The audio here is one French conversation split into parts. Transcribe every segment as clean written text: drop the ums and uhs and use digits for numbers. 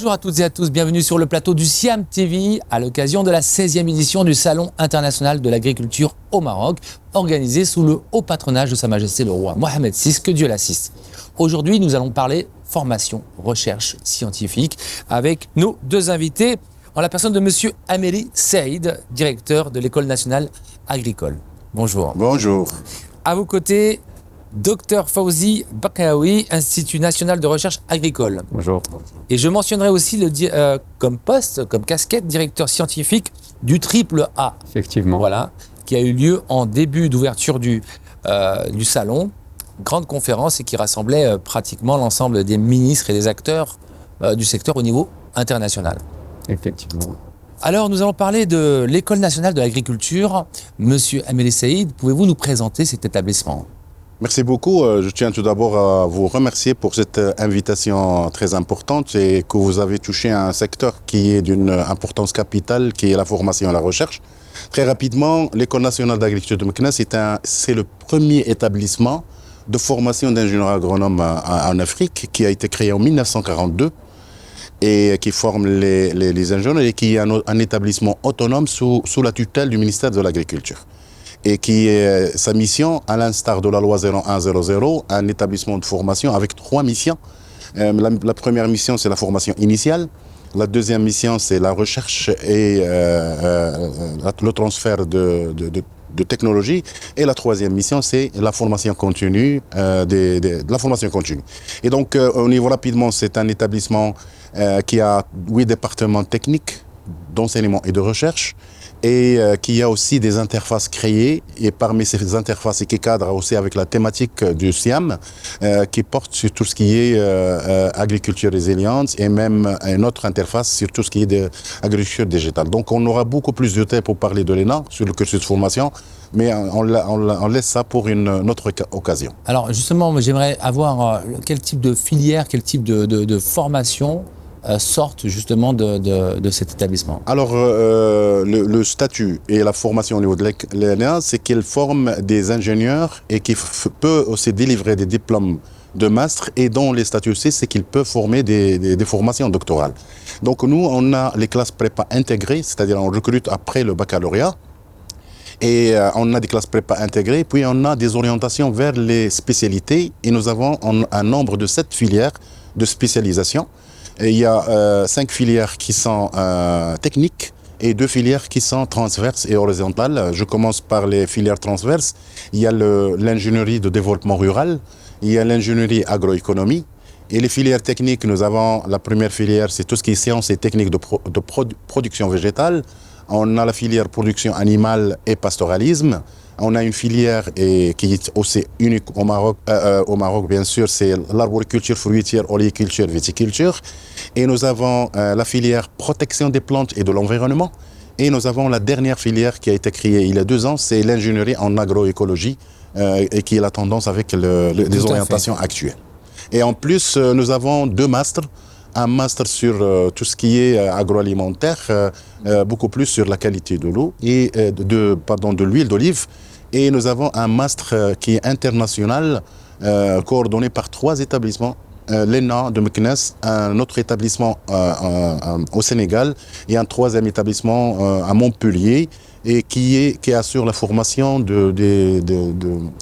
Bonjour à toutes et à tous, bienvenue sur le plateau du Siam TV à l'occasion de la 16e édition du Salon international de l'agriculture au Maroc, organisé sous le haut patronage de Sa Majesté le roi Mohamed VI, que Dieu l'assiste. Aujourd'hui, nous allons parler formation, recherche scientifique avec nos deux invités, en la personne de Monsieur Amélie Saïd, directeur de l'École nationale agricole. Bonjour. Bonjour. À vos côtés, Dr Fawzi Bakaoui, Institut national de recherche agricole. Bonjour. Et je mentionnerai aussi comme poste, comme casquette, directeur scientifique du Triple A. Effectivement. Voilà, qui a eu lieu en début d'ouverture du salon. Grande conférence et qui rassemblait pratiquement l'ensemble des ministres et des acteurs du secteur au niveau international. Effectivement. Alors, nous allons parler de l'École nationale de l'agriculture. Monsieur Amélie Saïd, pouvez-vous nous présenter cet établissement ? Merci beaucoup. Je tiens tout d'abord à vous remercier pour cette invitation très importante et que vous avez touché un secteur qui est d'une importance capitale, qui est la formation et la recherche. Très rapidement, l'École nationale d'agriculture de Meknès, c'est le premier établissement de formation d'ingénieurs agronomes en Afrique qui a été créé en 1942 et qui forme les ingénieurs et qui est un établissement autonome sous la tutelle du ministère de l'Agriculture. Et qui est sa mission, à l'instar de la loi 0100, un établissement de formation avec 3 missions. La première mission, c'est la formation initiale. La deuxième mission, c'est la recherche et le transfert de technologie. Et la troisième mission, c'est la formation continue, la formation continue. Et donc, au niveau rapidement, c'est un établissement qui a 8 départements techniques d'enseignement et de recherche, et qui a aussi des interfaces créées, et parmi ces interfaces et qui cadrent aussi avec la thématique du SIAM, qui porte sur tout ce qui est agriculture résiliente, et même une autre interface sur tout ce qui est de agriculture digitale. Donc on aura beaucoup plus de temps pour parler de l'ENA sur le cursus de formation, mais on laisse ça pour une autre occasion. Alors justement, j'aimerais avoir quel type de filière, quel type de formation sortent justement de cet établissement. Alors, le statut et la formation au niveau de l'ENA, c'est qu'elle forme des ingénieurs et qui peut aussi délivrer des diplômes de master, et dont les statuts aussi, c'est qu'il peut former des formations doctorales. Donc nous, on a les classes prépa intégrées, c'est-à-dire on recrute après le baccalauréat, et on a des classes prépa intégrées, puis on a des orientations vers les spécialités, et nous avons un nombre de 7 filières de spécialisation. Et il y a 5 filières qui sont techniques et 2 filières qui sont transverses et horizontales. Je commence par les filières transverses. Il y a l'ingénierie de développement rural, il y a l'ingénierie agroéconomie. Et les filières techniques, nous avons la première filière, c'est tout ce qui est sciences et techniques de production végétale. On a la filière production animale et pastoralisme. On a une filière qui est aussi unique au Maroc, bien sûr, c'est l'arboriculture, fruitière, oléiculture, viticulture. Et nous avons la filière protection des plantes et de l'environnement. Et nous avons la dernière filière qui a été créée il y a 2 ans, c'est l'ingénierie en agroécologie, et qui est la tendance avec les orientations actuelles. Et en plus, nous avons 2 masters. Un master sur tout ce qui est agroalimentaire, beaucoup plus sur la qualité de l'eau et de l'huile d'olive. Et nous avons un master qui est international, coordonné par 3 établissements. L'ENA de Meknès, un autre établissement au Sénégal et un 3e établissement à Montpellier, et qui assure la formation de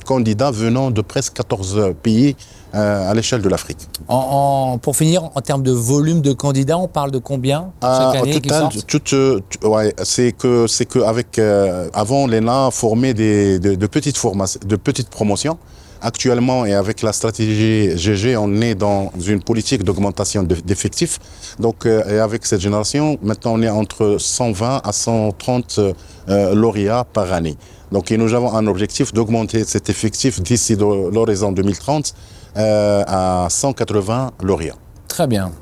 candidats venant de presque 14 pays à l'échelle de l'afrique. Pour finir, en termes de volume de candidats, on parle de combien chaque année c'est que avec avant l'ENA formait de petites promotions. Actuellement, et avec la stratégie GG, on est dans une politique d'augmentation d'effectifs. Donc, et avec cette génération, maintenant, on est entre 120 à 130 lauréats par année. Donc, et nous avons un objectif d'augmenter cet effectif d'ici l'horizon 2030 à 180 lauréats. Très bien.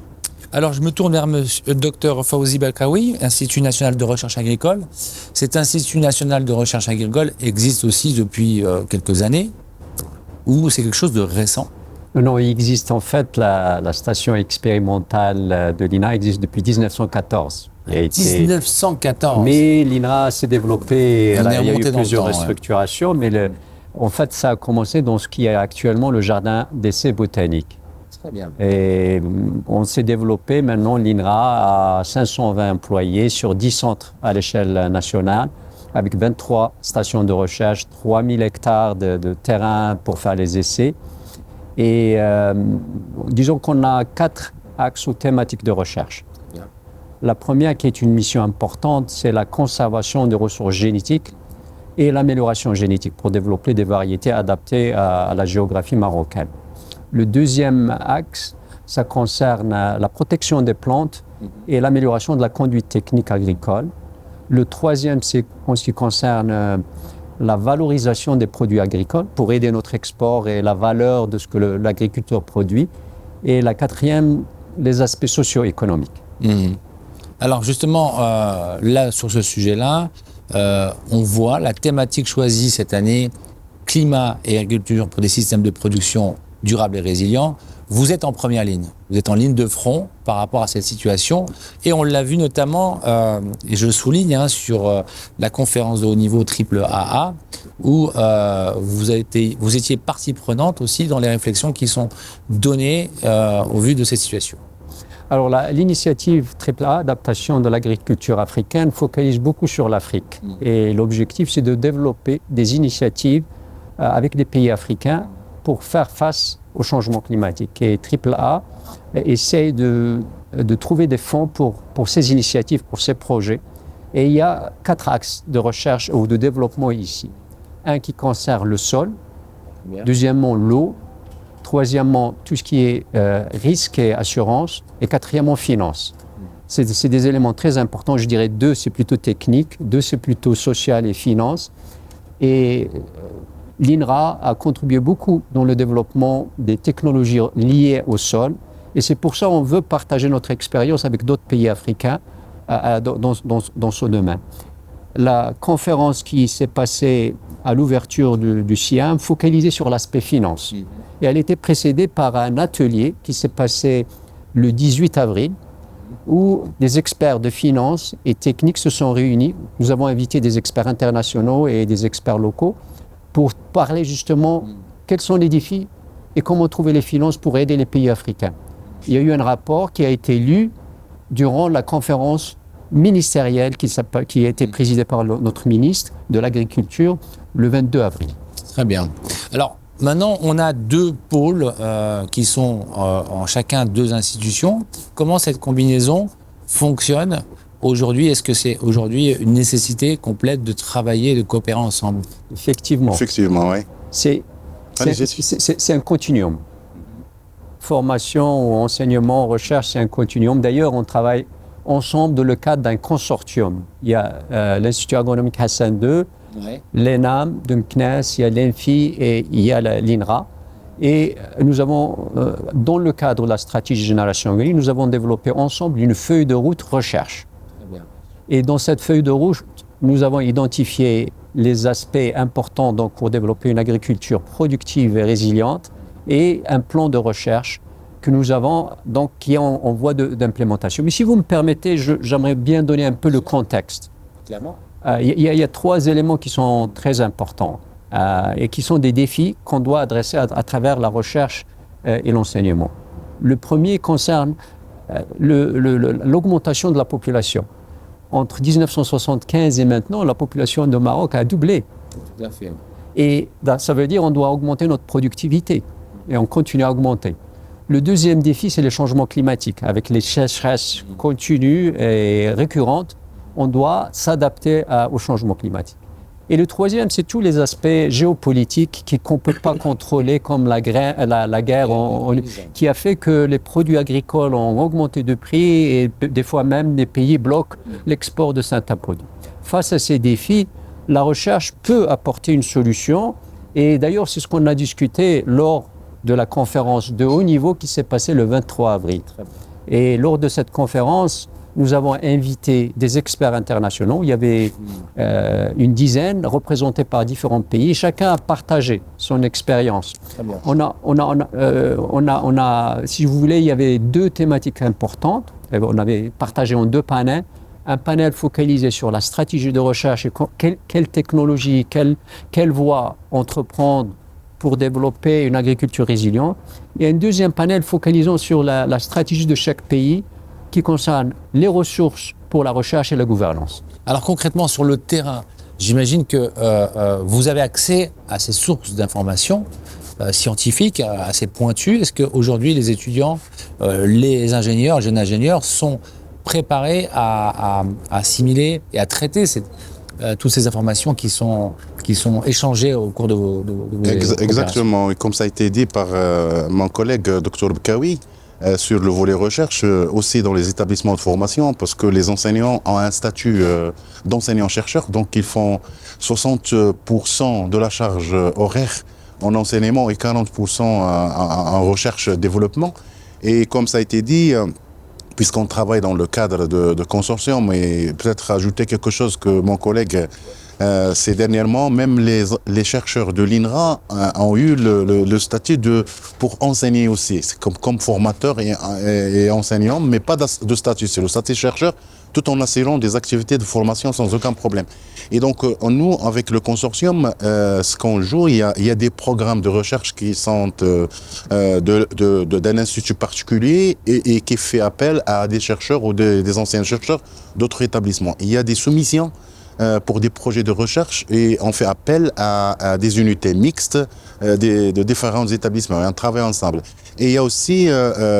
Alors, je me tourne vers le Dr Fawzi Bakaoui, Institut national de recherche agricole. Cet Institut national de recherche agricole existe aussi depuis quelques années, ou c'est quelque chose de récent? Non, il existe en fait, la station expérimentale de l'INA existe depuis 1914. 1914. Mais l'INA s'est développée, il y a eu plusieurs restructurations, mais en fait ça a commencé dans ce qui est actuellement le jardin d'essai botanique. Très bien. Et on s'est développé maintenant, l'INRA, à 520 employés sur 10 centres à l'échelle nationale, avec 23 stations de recherche, 3000 hectares de terrain pour faire les essais. Et disons qu'on a 4 axes ou thématiques de recherche. Bien. La première, qui est une mission importante, c'est la conservation des ressources génétiques et l'amélioration génétique pour développer des variétés adaptées à la géographie marocaine. Le deuxième axe, ça concerne la protection des plantes et l'amélioration de la conduite technique agricole. Le troisième, c'est en ce qui concerne la valorisation des produits agricoles pour aider notre export et la valeur de ce que l'agriculteur produit. Et la quatrième, les aspects socio-économiques. Alors justement, là, sur ce sujet-là, on voit la thématique choisie cette année, climat et agriculture pour des systèmes de production durables et résilients. Vous êtes en première ligne, vous êtes en ligne de front par rapport à cette situation. Et on l'a vu notamment, et je le souligne, sur la conférence de haut niveau AAA, où vous étiez partie prenante aussi dans les réflexions qui sont données au vu de cette situation. Alors l'initiative AAA, adaptation de l'agriculture africaine, focalise beaucoup sur l'Afrique. Et l'objectif, c'est de développer des initiatives avec des pays africains pour faire face au changement climatique. Et AAA essaye de trouver des fonds pour ces initiatives, pour ces projets. Et il y a 4 axes de recherche ou de développement ici. Un qui concerne le sol, deuxièmement l'eau, troisièmement tout ce qui est risque et assurance, et quatrièmement finance. C'est des éléments très importants. Je dirais 2, c'est plutôt technique, 2, c'est plutôt social et finance. Et l'INRA a contribué beaucoup dans le développement des technologies liées au sol. Et c'est pour ça qu'on veut partager notre expérience avec d'autres pays africains dans ce domaine. La conférence qui s'est passée à l'ouverture du SIAM focalisait sur l'aspect finance. Et elle était précédée par un atelier qui s'est passé le 18 avril, où des experts de finance et techniques se sont réunis. Nous avons invité des experts internationaux et des experts locaux pour parler justement quels sont les défis et comment trouver les finances pour aider les pays africains. Il y a eu un rapport qui a été lu durant la conférence ministérielle qui a été présidée par notre ministre de l'Agriculture le 22 avril. Très bien. Alors, maintenant, on a 2 pôles qui sont en chacun 2 institutions. Comment cette combinaison fonctionne aujourd'hui? Est-ce que c'est aujourd'hui une nécessité complète de travailler et de coopérer ensemble? Effectivement. Effectivement, oui. C'est un continuum. Formation, enseignement, recherche, c'est un continuum. D'ailleurs, on travaille ensemble dans le cadre d'un consortium. Il y a l'Institut agronomique Hassan II, l'ENAM de CNES, il y a l'ENFI et il y a l'INRA. Et nous avons, dans le cadre de la stratégie Génération Green, nous avons développé ensemble une feuille de route recherche. Et dans cette feuille de route, nous avons identifié les aspects importants donc, pour développer une agriculture productive et résiliente et un plan de recherche que nous avons, donc, qui est en voie d'implémentation. Mais si vous me permettez, j'aimerais bien donner un peu le contexte. Clairement. Il y a 3 éléments qui sont très importants et qui sont des défis qu'on doit adresser à travers la recherche et l'enseignement. Le premier concerne l'augmentation de la population. Entre 1975 et maintenant, la population de Maroc a doublé. Tout à fait. Et ça veut dire qu'on doit augmenter notre productivité et on continue à augmenter. Le deuxième défi, c'est les changements climatiques. Avec les sécheresses continues et récurrentes, on doit s'adapter au changement climatique. Et le troisième, c'est tous les aspects géopolitiques qu'on ne peut pas contrôler, comme la guerre qui a fait que les produits agricoles ont augmenté de prix et des fois même les pays bloquent l'export de certains produits. Face à ces défis, la recherche peut apporter une solution. Et d'ailleurs, c'est ce qu'on a discuté lors de la conférence de haut niveau qui s'est passée le 23 avril. Et lors de cette conférence, nous avons invité des experts internationaux. Il y avait une dizaine représentés par différents pays. Chacun a partagé son expérience. Si vous voulez, il y avait 2 thématiques importantes. On avait partagé en 2 panels. Un panel focalisé sur la stratégie de recherche et quelle technologie, quelle voie entreprendre pour développer une agriculture résiliente. Et un deuxième panel focalisant sur la stratégie de chaque pays qui concerne les ressources pour la recherche et la gouvernance. Alors concrètement, sur le terrain, j'imagine que vous avez accès à ces sources d'informations scientifiques assez pointues. Est-ce qu'aujourd'hui, les étudiants, les ingénieurs, les jeunes ingénieurs sont préparés à assimiler et à traiter toutes ces informations qui sont échangées au cours de vos Exactement. Et comme ça a été dit par mon collègue Dr Bkawi, sur le volet recherche, aussi dans les établissements de formation, parce que les enseignants ont un statut d'enseignant-chercheur, donc ils font 60% de la charge horaire en enseignement et 40% en recherche-développement. Et comme ça a été dit, puisqu'on travaille dans le cadre de consortium, et peut-être ajouter quelque chose que mon collègue, c'est dernièrement, même les chercheurs de l'INRA ont eu le statut pour enseigner aussi, c'est comme formateur et enseignant, mais pas de statut, c'est le statut chercheur, tout en assurant des activités de formation sans aucun problème. Et donc, nous, avec le consortium, ce qu'on joue, il y a des programmes de recherche qui sont d'un institut particulier et qui fait appel à des chercheurs ou des anciens chercheurs d'autres établissements. Il y a des soumissions pour des projets de recherche et on fait appel à des unités mixtes de différents établissements et on travaille ensemble. Et il y a aussi,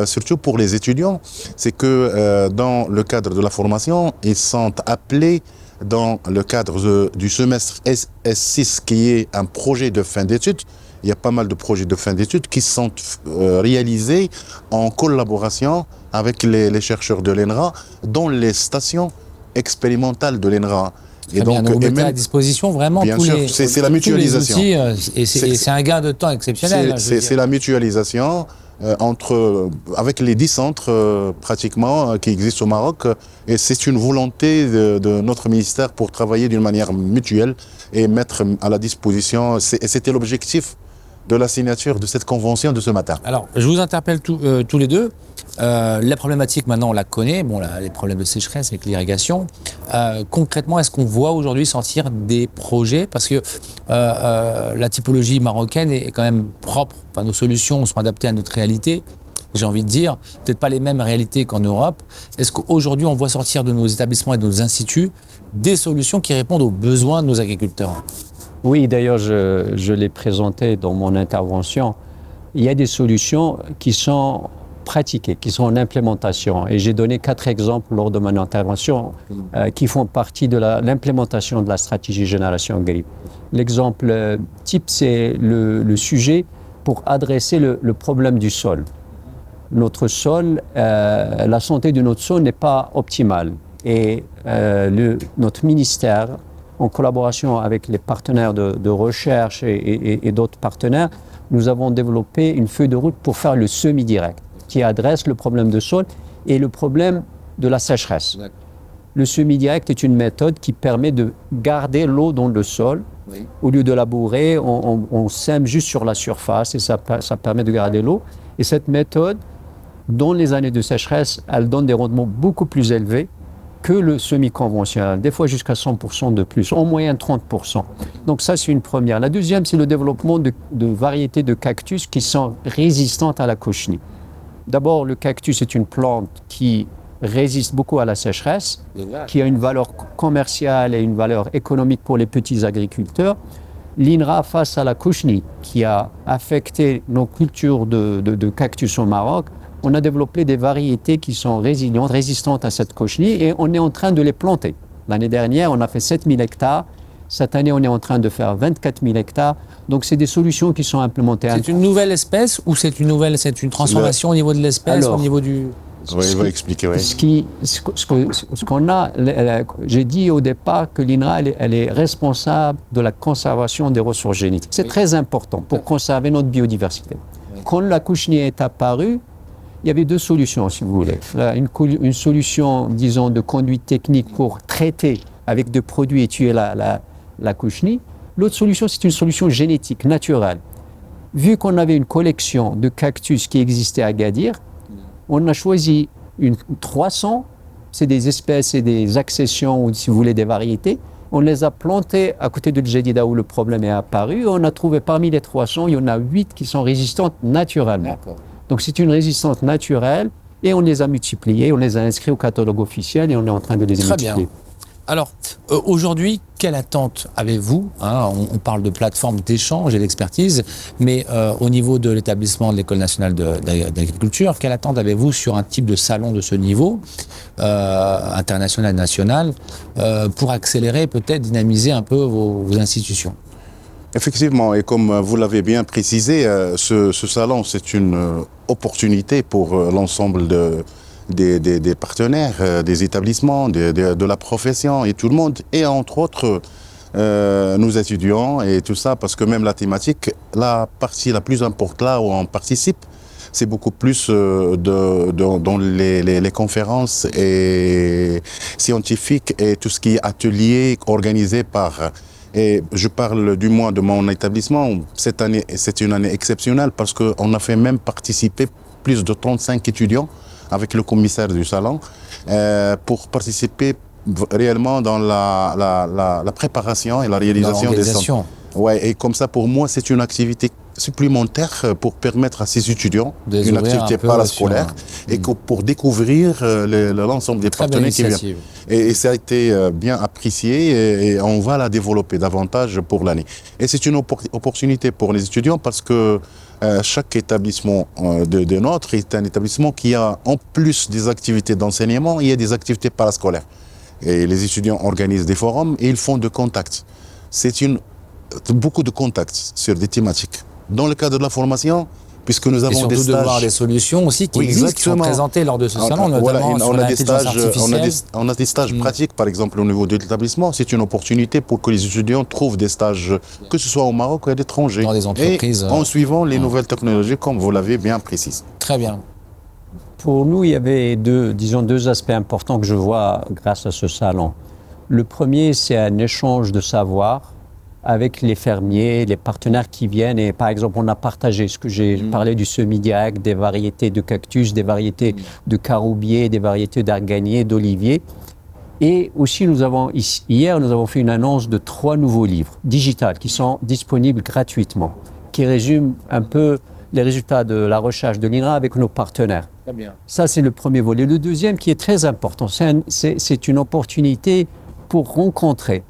surtout pour les étudiants, c'est que dans le cadre de la formation, ils sont appelés dans le cadre du semestre S6 qui est un projet de fin d'études. Il y a pas mal de projets de fin d'études qui sont réalisés en collaboration avec les chercheurs de l'INRA dans les stations expérimentales de l'INRA. Et donc, vous mettez à disposition vraiment bien tous sûr, les, c'est la mutualisation. Tous les outils, et c'est un gain de temps exceptionnel. C'est la mutualisation avec les 10 centres pratiquement qui existent au Maroc. Et c'est une volonté de notre ministère pour travailler d'une manière mutuelle et mettre à la disposition. Et c'était l'objectif de la signature de cette convention de ce matin. Alors, je vous interpelle tous les deux. La problématique, maintenant, on la connaît. Bon, les problèmes de sécheresse avec l'irrigation. Concrètement, est-ce qu'on voit aujourd'hui sortir des projets? Parce que la typologie marocaine est quand même propre. Enfin, nos solutions sont adaptées à notre réalité. J'ai envie de dire, peut-être pas les mêmes réalités qu'en Europe. Est-ce qu'aujourd'hui, on voit sortir de nos établissements et de nos instituts des solutions qui répondent aux besoins de nos agriculteurs? Oui, d'ailleurs, je l'ai présenté dans mon intervention. Il y a des solutions qui sont pratiquées, qui sont en implémentation. Et j'ai donné 4 exemples lors de mon intervention qui font partie de l'implémentation de la stratégie Génération Green. L'exemple type, c'est le sujet pour adresser le problème du sol. Notre sol, la santé de notre sol n'est pas optimale. Et notre ministère, en collaboration avec les partenaires de recherche et d'autres partenaires, nous avons développé une feuille de route pour faire le semi-direct, qui adresse le problème de sol et le problème de la sécheresse. Le semi-direct est une méthode qui permet de garder l'eau dans le sol. Oui. Au lieu de labourer, on sème juste sur la surface et ça permet de garder l'eau. Et cette méthode, dans les années de sécheresse, elle donne des rendements beaucoup plus élevés que le semi-conventionnel, des fois jusqu'à 100% de plus, en moyenne 30%. Donc ça, c'est une première. La deuxième, c'est le développement de variétés de cactus qui sont résistantes à la cochenille. D'abord, le cactus est une plante qui résiste beaucoup à la sécheresse, qui a une valeur commerciale et une valeur économique pour les petits agriculteurs. L'INRA, face à la cochenille qui a affecté nos cultures de cactus au Maroc, on a développé des variétés qui sont résilientes, résistantes à cette cochenille et on est en train de les planter. L'année dernière, on a fait 7000 hectares. Cette année, on est en train de faire 24 000 hectares. Donc, c'est des solutions qui sont implémentées. C'est une nouvelle espèce ou c'est une transformation au niveau de l'espèce, au niveau du... Oui, il va expliquer, oui. Ce qu'on a, j'ai dit au départ que l'INRA, elle est responsable de la conservation des ressources génétiques. C'est très important pour conserver notre biodiversité. Quand la cochenille est apparue, il y avait 2 solutions, si vous voulez. Une solution, disons, de conduite technique pour traiter avec des produits et tuer la cochenille. L'autre solution, c'est une solution génétique, naturelle. Vu qu'on avait une collection de cactus qui existait à Gadir, on a choisi 300, c'est des espèces et des accessions, ou si vous voulez, des variétés, On les a plantés à côté de Djedida où le problème est apparu. On a trouvé parmi les 300, il y en a 8 qui sont résistantes naturellement. Donc c'est une résistance naturelle et on les a multipliées, on les a inscrits au catalogue officiel et on est en train de les multiplier. Bien. Alors, aujourd'hui, quelle attente avez-vous, hein, on parle de plateforme d'échange et d'expertise, mais au niveau de l'établissement de l'École nationale d'agriculture, quelle attente avez-vous sur un type de salon de ce niveau, international et national, pour accélérer, peut-être dynamiser un peu vos institutions? Effectivement, et comme vous l'avez bien précisé, ce salon, c'est une opportunité pour l'ensemble des partenaires, des établissements, de la profession et tout le monde, et entre autres nos étudiants et tout ça, parce que même la thématique, la partie la plus importante là où on participe, c'est beaucoup plus dans les conférences et scientifiques et tout ce qui est atelier organisé par... Et je parle du moins de mon établissement. Cette année, c'est une année exceptionnelle parce qu'on a fait même participer plus de 35 étudiants avec le commissaire du salon pour participer réellement dans la préparation et la réalisation des salons. Ouais, et comme ça, pour moi, c'est une activité supplémentaire pour permettre à ces étudiants une activité parascolaire et pour découvrir l'ensemble des partenaires qui viennent. Et ça a été bien apprécié et on va la développer davantage pour l'année. Et c'est une opportunité pour les étudiants parce que chaque établissement de nôtre est un établissement qui a, en plus des activités d'enseignement, il y a des activités parascolaires. Et les étudiants organisent des forums et ils font de contacts. C'est beaucoup de contacts sur des thématiques. Dans le cadre de la formation, puisque nous avons des stages... de voir des solutions aussi qui existent, qui sont présentées lors de ce salon, notamment sur l'intelligence artificielle. On a des stages pratiques, par exemple, au niveau de l'établissement. C'est une opportunité pour que les étudiants trouvent des stages, que ce soit au Maroc ou à l'étranger. Dans des entreprises. Et en suivant les nouvelles technologies, comme vous l'avez bien précisé. Très bien. Pour nous, il y avait deux aspects importants que je vois grâce à ce salon. Le premier, c'est un échange de savoir avec les fermiers, les partenaires qui viennent. Et par exemple, on a partagé ce que j'ai parlé du semi-direct, des variétés de cactus, des variétés de caroubiers, des variétés d'arganiers, d'oliviers. Et aussi, hier, nous avons fait une annonce de 3 nouveaux livres digitaux qui sont disponibles gratuitement, qui résument un peu les résultats de la recherche de l'INRA avec nos partenaires. Très bien. Ça, c'est le premier volet. Le deuxième, qui est très important, c'est une opportunité pour rencontrer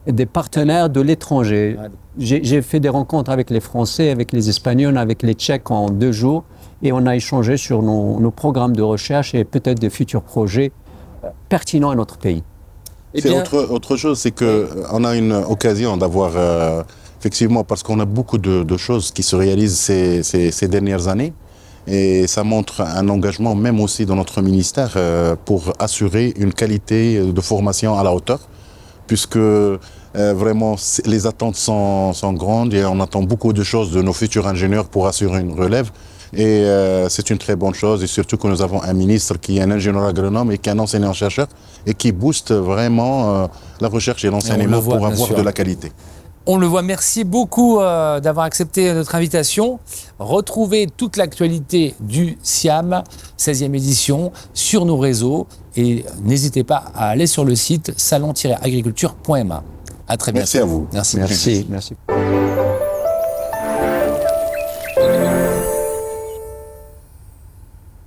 des partenaires de l'étranger. J'ai fait des rencontres avec les Français, avec les Espagnols, avec les Tchèques en 2 jours et on a échangé sur nos programmes de recherche et peut-être des futurs projets pertinents à notre pays. Autre chose, c'est qu'on a une occasion d'avoir, effectivement, parce qu'on a beaucoup de choses qui se réalisent ces dernières années et ça montre un engagement même aussi dans notre ministère pour assurer une qualité de formation à la hauteur, puisque vraiment les attentes sont grandes et on attend beaucoup de choses de nos futurs ingénieurs pour assurer une relève. Et c'est une très bonne chose, et surtout que nous avons un ministre qui est un ingénieur agronome et qui est un enseignant-chercheur et qui booste vraiment la recherche et l'enseignement pour avoir de la qualité. On le voit, merci beaucoup d'avoir accepté notre invitation. Retrouvez toute l'actualité du SIAM, 16e édition, sur nos réseaux. Et n'hésitez pas à aller sur le site salon-agriculture.ma. À très bientôt. Merci à vous. Merci. Merci.